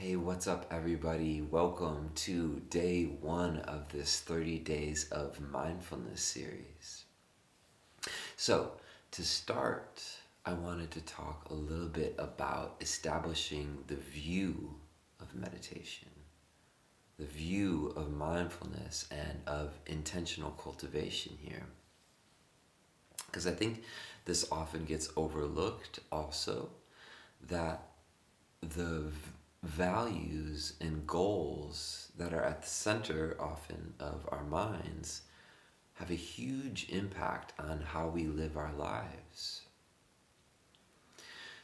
Hey, what's up, everybody? Welcome to day one of this 30 Days of Mindfulness series. So, to start, I wanted to talk a little bit about establishing the view of meditation, the view of mindfulness, and of intentional cultivation here. Because I think this often gets overlooked also, that the values and goals that are at the center often of our minds have a huge impact on how we live our lives.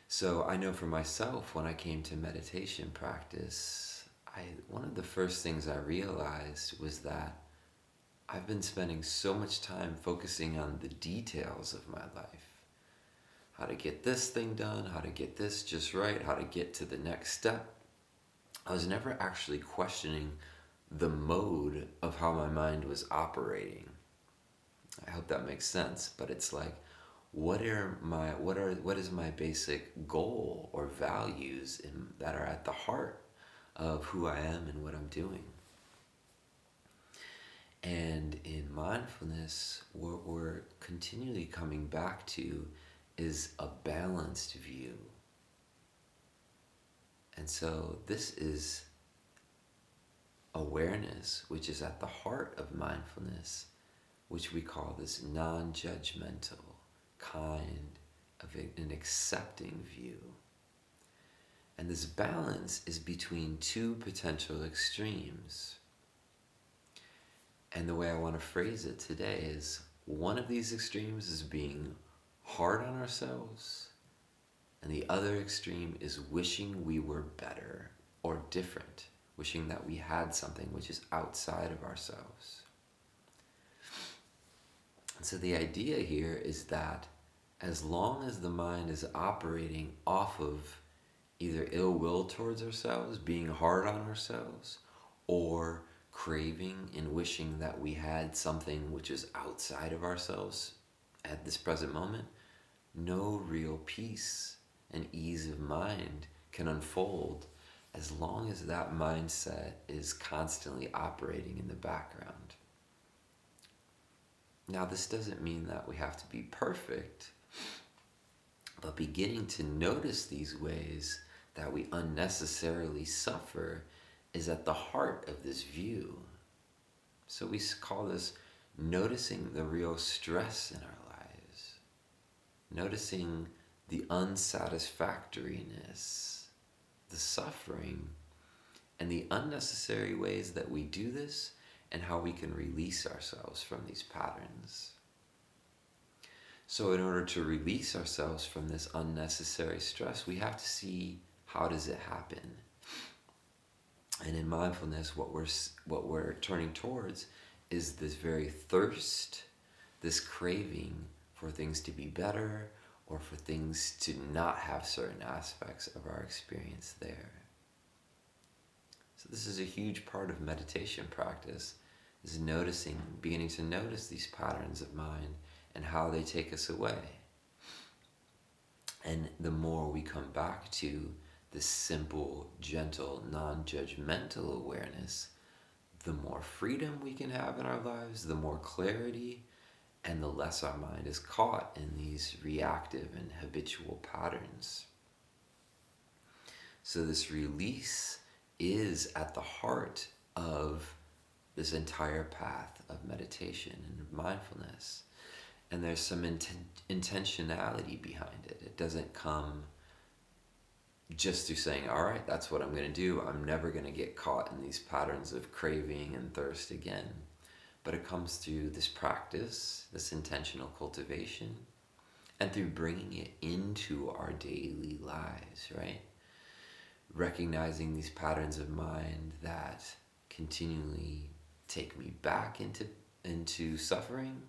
So I know for myself, when I came to meditation practice, one of the first things I realized was that I've been spending so much time focusing on the details of my life. How to get this thing done, how to get this just right, how to get to the next step. I was never actually questioning the mode of how my mind was operating. I hope that makes sense, but it's like, what is my basic goal or values that are at the heart of who I am and what I'm doing? And in mindfulness, what we're continually coming back to is a balanced view. And so this is awareness, which is at the heart of mindfulness, which we call this non-judgmental kind of an accepting view. And this balance is between two potential extremes. And the way I want to phrase it today is, one of these extremes is being hard on ourselves, and the other extreme is wishing we were better or different, wishing that we had something which is outside of ourselves. And so the idea here is that as long as the mind is operating off of either ill will towards ourselves, being hard on ourselves, or craving and wishing that we had something which is outside of ourselves at this present moment, no real peace and ease of mind can unfold as long as that mindset is constantly operating in the background. Now, this doesn't mean that we have to be perfect, but beginning to notice these ways that we unnecessarily suffer is at the heart of this view. So we call this noticing the real stress in our lives, noticing the unsatisfactoriness, the suffering, and the unnecessary ways that we do this, and how we can release ourselves from these patterns. So in order to release ourselves from this unnecessary stress, we have to see, how does it happen? And in mindfulness, what we're turning towards is this very thirst, this craving for things to be better, or for things to not have certain aspects of our experience there. So this is a huge part of meditation practice, is beginning to notice these patterns of mind and how they take us away. And the more we come back to this simple, gentle, non-judgmental awareness, the more freedom we can have in our lives, the more clarity, and the less our mind is caught in these reactive and habitual patterns. So this release is at the heart of this entire path of meditation and mindfulness. And there's some intentionality behind it. It doesn't come just through saying, all right, that's what I'm going to do. I'm never going to get caught in these patterns of craving and thirst again. But it comes through this practice, this intentional cultivation, and through bringing it into our daily lives, right? Recognizing these patterns of mind that continually take me back into suffering,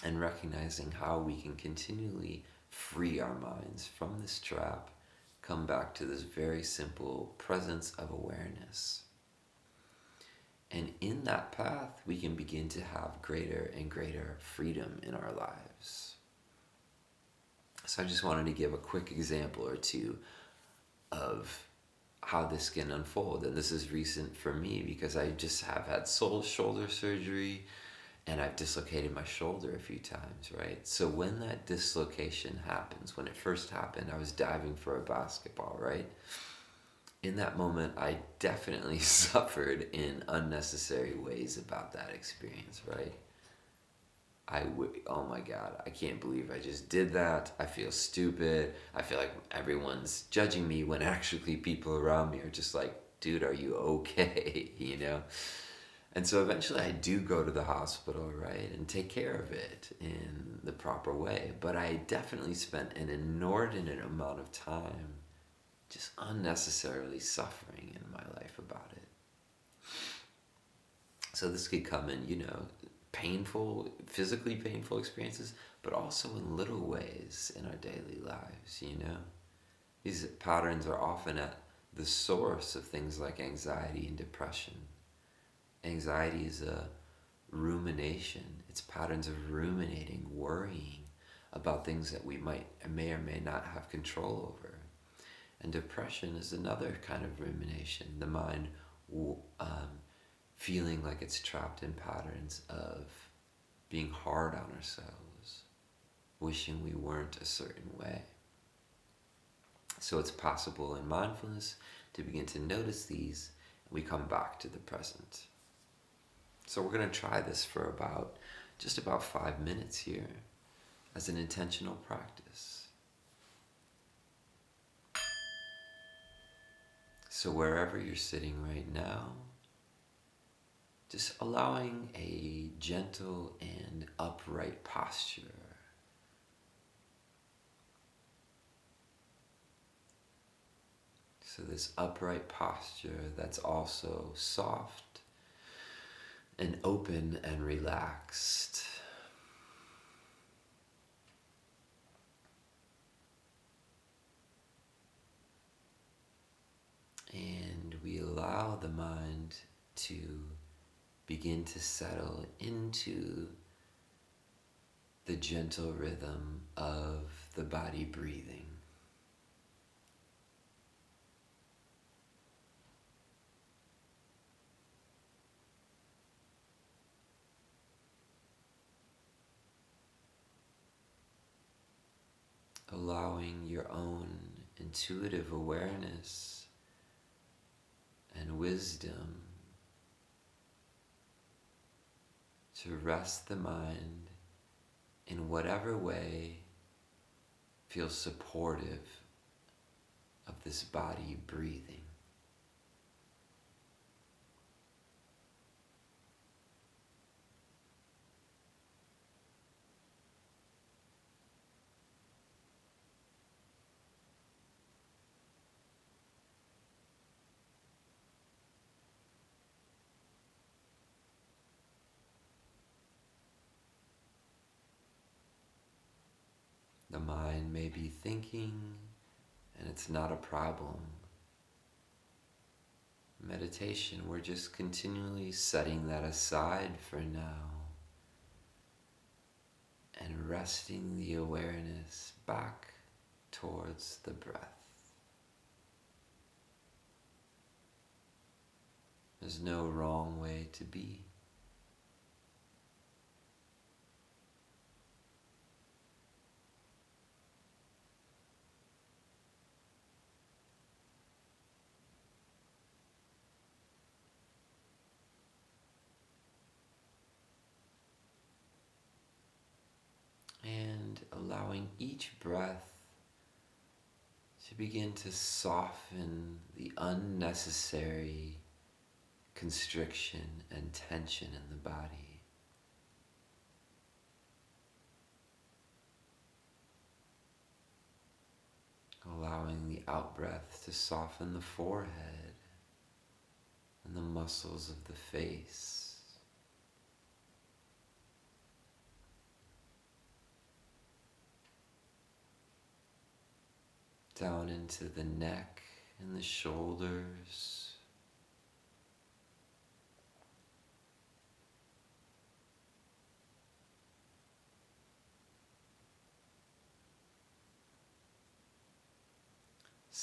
and recognizing how we can continually free our minds from this trap, come back to this very simple presence of awareness. And in that path, we can begin to have greater and greater freedom in our lives. So I just wanted to give a quick example or two of how this can unfold. And this is recent for me because I just have had shoulder surgery, and I've dislocated my shoulder a few times, right? So when that dislocation happens, when it first happened, I was diving for a basketball, right? In that moment, I definitely suffered in unnecessary ways about that experience, right? Oh my God, I can't believe I just did that. I feel stupid. I feel like everyone's judging me when actually people around me are just like, dude, are you okay? You know? And so eventually I do go to the hospital, right, and take care of it in the proper way. But I definitely spent an inordinate amount of time just unnecessarily suffering in my life about it. So this could come in, painful, physically painful experiences, but also in little ways in our daily lives. These patterns are often at the source of things like anxiety and depression. Anxiety is a rumination. It's patterns of ruminating, worrying about things that we may or may not have control over. And depression is another kind of rumination. The mind feeling like it's trapped in patterns of being hard on ourselves, wishing we weren't a certain way. So it's possible in mindfulness to begin to notice these, and we come back to the present. So we're going to try this for just about 5 minutes here as an intentional practice. So wherever you're sitting right now, just allowing a gentle and upright posture. So this upright posture that's also soft and open and relaxed. And we allow the mind to begin to settle into the gentle rhythm of the body breathing. Allowing your own intuitive awareness and wisdom to rest the mind in whatever way feels supportive of this body breathing. The mind may be thinking, and it's not a problem. Meditation, we're just continually setting that aside for now and resting the awareness back towards the breath. There's no wrong way to be. And allowing each breath to begin to soften the unnecessary constriction and tension in the body. Allowing the out-breath to soften the forehead and the muscles of the face. Down into the neck and the shoulders.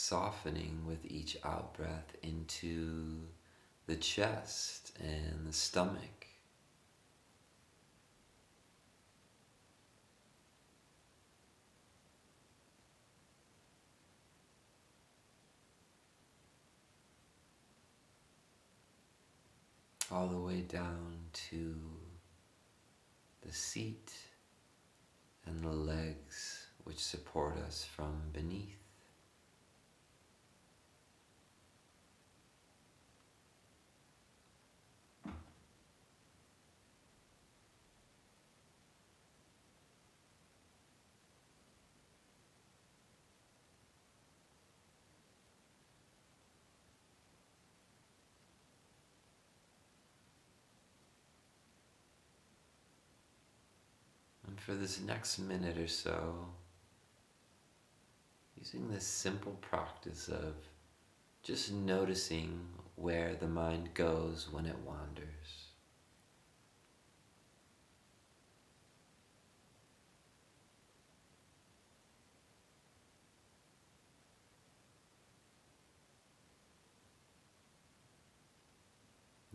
softening with each out breath into the chest and the stomach. All the way down to the seat and the legs which support us from beneath. And for this next minute or so, using this simple practice of just noticing where the mind goes when it wanders.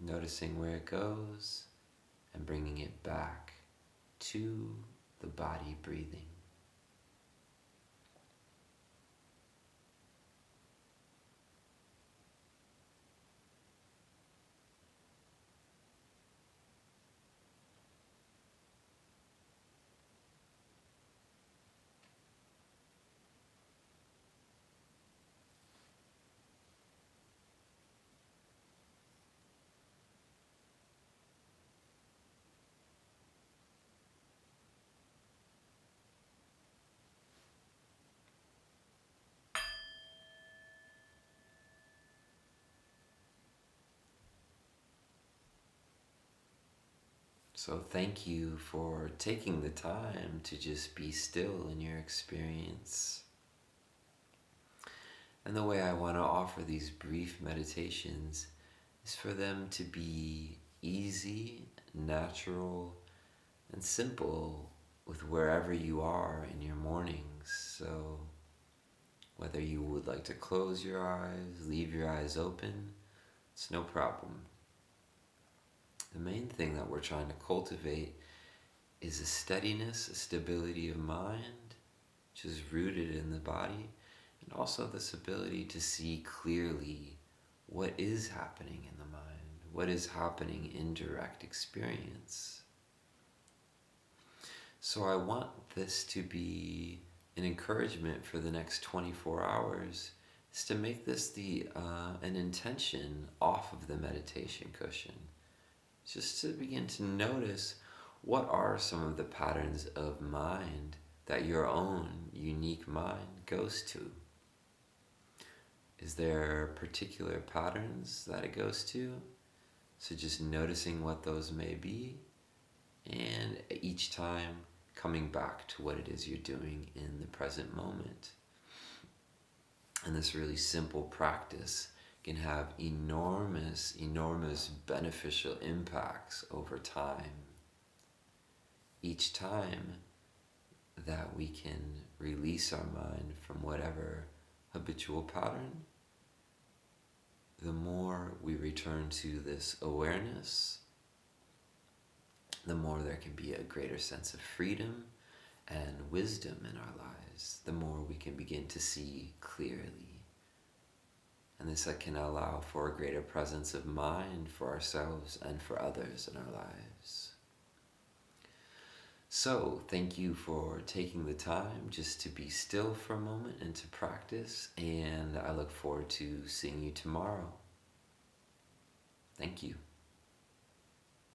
Noticing where it goes and bringing it back to the body breathing. So thank you for taking the time to just be still in your experience. And the way I want to offer these brief meditations is for them to be easy, natural, and simple with wherever you are in your mornings. So whether you would like to close your eyes, leave your eyes open, it's no problem. The main thing that we're trying to cultivate is a steadiness, a stability of mind, which is rooted in the body, and also this ability to see clearly what is happening in the mind, what is happening in direct experience. So I want this to be an encouragement for the next 24 hours, is to make this an intention off of the meditation cushion. Just to begin to notice what are some of the patterns of mind that your own unique mind goes to. Is there particular patterns that it goes to? So just noticing what those may be, and each time coming back to what it is you're doing in the present moment. And this really simple practice can have enormous, enormous beneficial impacts over time. Each time that we can release our mind from whatever habitual pattern, the more we return to this awareness, the more there can be a greater sense of freedom and wisdom in our lives, the more we can begin to see clearly. And this can allow for a greater presence of mind for ourselves and for others in our lives. So, thank you for taking the time just to be still for a moment and to practice, and I look forward to seeing you tomorrow. Thank you.